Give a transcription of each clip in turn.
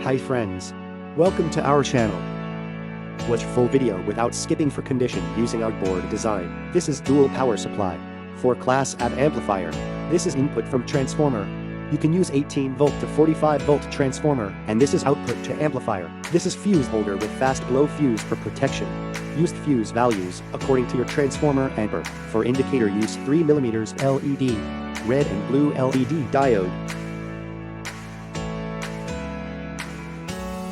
Hi friends. Welcome to our channel. Watch full video without skipping for condition using our board design. This is dual power supply. For class A amplifier. This is input from transformer. You can use 18 volt to 45 volt transformer, and this is output to amplifier. This is fuse holder with fast blow fuse for protection. Used fuse values according to your transformer ampere. For indicator use 3mm LED, red and blue LED diode.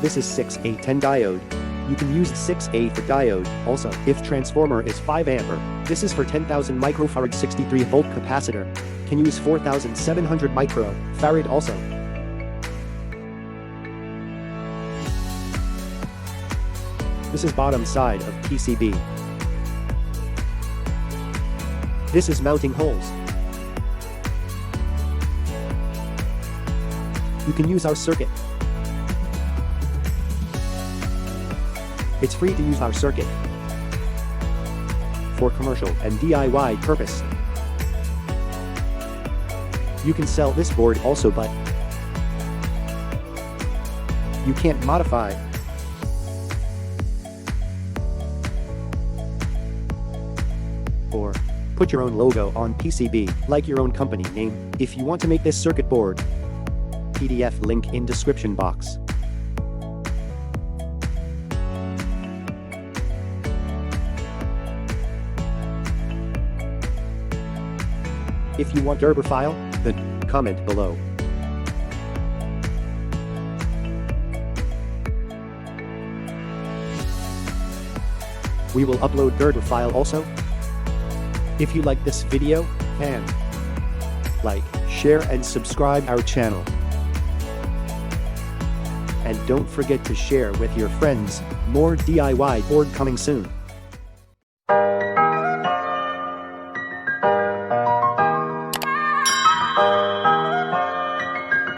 This is 6A10 diode. You can use 6A for diode. Also, if transformer is 5 ampere, this is for 10,000 microfarad 63 volt capacitor. Can use 4,700 microfarad also. This is bottom side of PCB. This is mounting holes. You can use our circuit. It's free to use our circuit for commercial and DIY purpose. You can sell this board also, but you can't modify or put your own logo on PCB, like your own company name. If you want to make this circuit board, PDF link in description box. If you want SIDPHILE, then comment below. We will upload SIDPHILE also. If you like this video, and like, share and subscribe our channel. And don't forget to share with your friends. More DIY board coming soon.